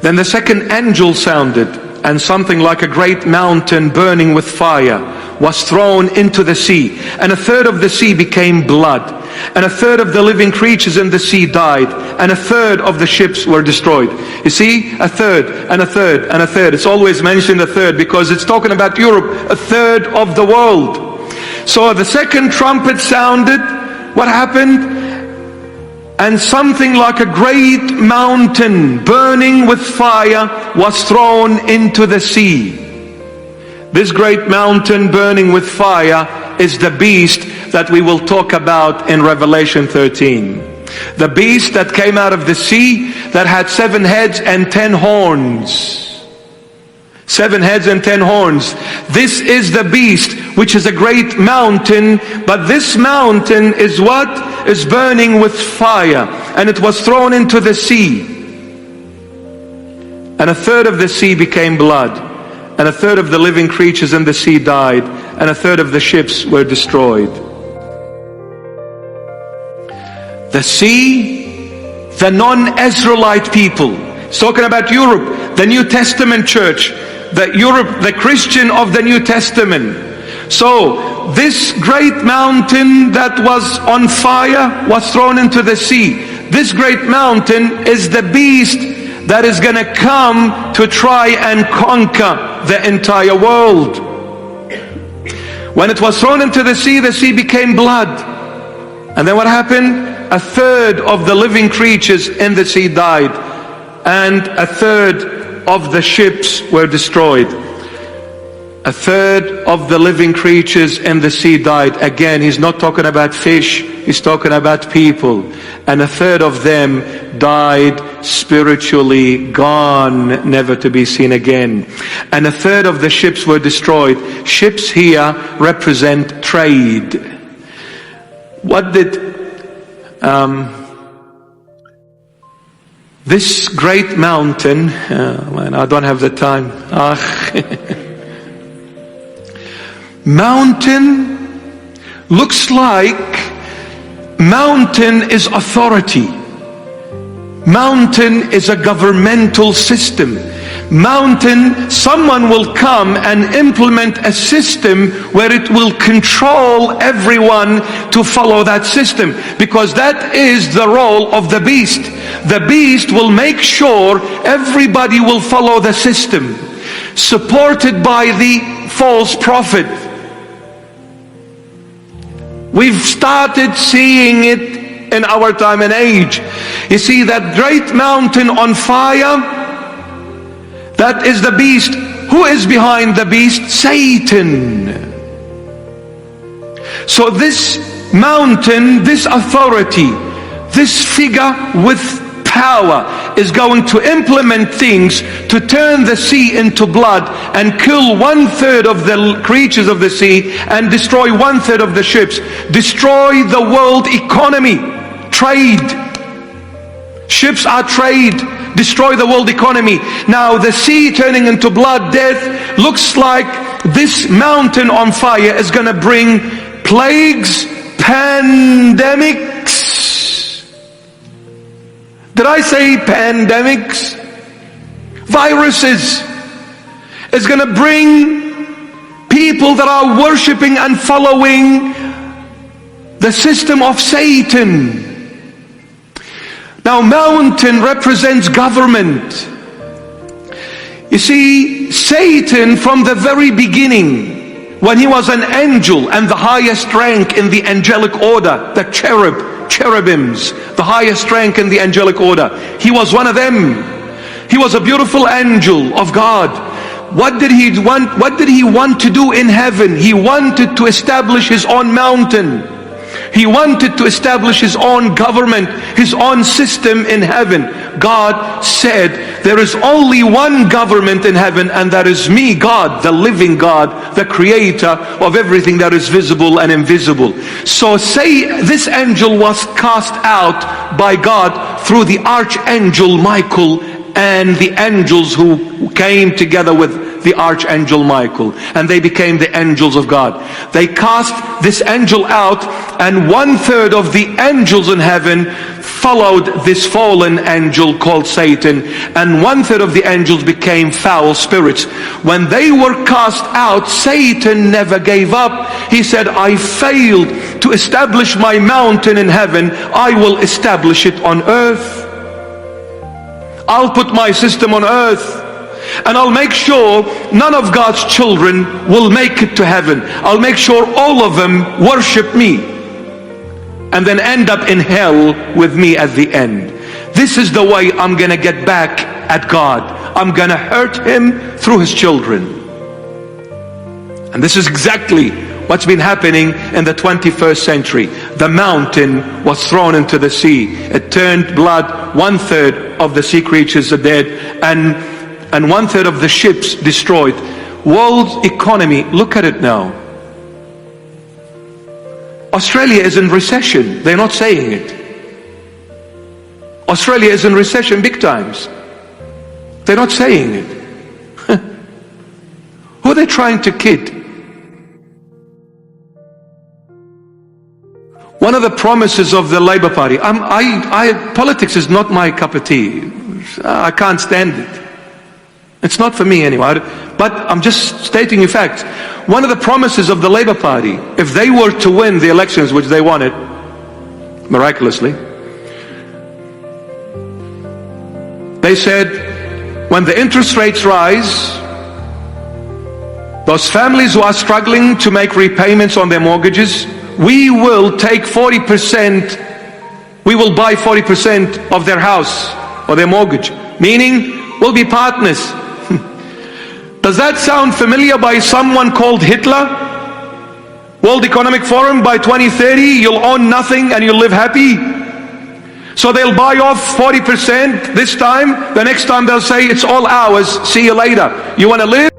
Then the second angel sounded, and something like a great mountain burning with fire was thrown into the sea, and a third of the sea became blood, and a third of the living creatures in the sea died, and a third of the ships were destroyed. You see, a third, and a third, and a third. It's always mentioned a third because it's talking about Europe, a third of the world. So the second trumpet sounded. What happened? And something like a great mountain burning with fire was thrown into the sea. This great mountain burning with fire is the beast that we will talk about in Revelation 13. The beast that came out of the sea that had 7 heads and 10 horns. 7 heads and 10 horns. This is the beast, which is a great mountain, but this mountain is what? Is burning with fire, and it was thrown into the sea. And a third of the sea became blood, and a third of the living creatures in the sea died, and a third of the ships were destroyed. The sea, the non-Israelite people. It's talking about Europe, the New Testament church. The Christian of the New Testament. So this great mountain that was on fire was thrown into the sea. This great mountain is the beast that is going to come to try and conquer the entire world. When it was thrown into the sea became blood. And then what happened? A third of the living creatures in the sea died, and a third of the ships were destroyed. A third of the living creatures in the sea died. Again, he's not talking about fish, he's talking about people. And a third of them died spiritually, gone, never to be seen again. And a third of the ships were destroyed. Ships here represent trade. What did this great mountain, man, I don't have the time. Mountain looks like, mountain is authority. Mountain is a governmental system. Mountain, someone will come and implement a system where it will control everyone to follow that system, because that is the role of the beast. The beast will make sure everybody will follow the system, supported by the false prophet. We've started seeing it in our time and age. You see that great mountain on fire? That is the beast. Who is behind the beast? Satan. So this mountain, this authority, this figure with power is going to implement things to turn the sea into blood and kill 1/3 of the creatures of the sea and destroy 1/3 of the ships. Destroy the world economy. Trade. Ships are trade. Destroy the world economy. Now the sea turning into blood, death, looks like this mountain on fire is going to bring plagues, pandemics. Did I say pandemics? Viruses. It's going to bring people that are worshiping and following the system of Satan. Now, mountain represents government. You see, Satan from the very beginning, when he was an angel and the highest rank in the angelic order, the cherubims, the highest rank in the angelic order, he was one of them. He was a beautiful angel of God. What did he want? What did he want to do in heaven? He wanted to establish his own mountain. He wanted to establish his own government, his own system in heaven. God said, there is only one government in heaven, and that is me, God, the living God, the creator of everything that is visible and invisible. So say this angel was cast out by God through the archangel Michael and the angels who came together with the archangel Michael, and they became the angels of God. They cast this angel out, and 1/3 of the angels in heaven followed this fallen angel called Satan, and 1/3 of the angels became foul spirits. When they were cast out, Satan never gave up. He said, I failed to establish my mountain in heaven, I will establish it on earth. I'll put my system on earth, and I'll make sure none of God's children will make it to heaven. I'll make sure all of them worship me and then end up in hell with me at the end. This is the way I'm gonna get back at God. I'm gonna hurt him through his children. And this is exactly what's been happening in the 21st century. The mountain was thrown into the sea. It turned blood. 1/3 of the sea creatures are dead, and 1/3 of the ships destroyed. World economy, look at it now. Australia is in recession. They're not saying it. Australia is in recession big times. They're not saying it. Who are they trying to kid? One of the promises of the Labour Party, politics is not my cup of tea. I can't stand it. It's not for me anyway. But I'm just stating you facts. One of the promises of the Labour Party, if they were to win the elections, which they wanted, miraculously, they said, when the interest rates rise, those families who are struggling to make repayments on their mortgages, we will take 40%, we will buy 40% of their house or their mortgage, meaning we'll be partners. Does that sound familiar by someone called Hitler? World Economic Forum, by 2030 you'll own nothing and you'll live happy. So they'll buy off 40% this time, the next time they'll say it's all ours, see you later. You want to live?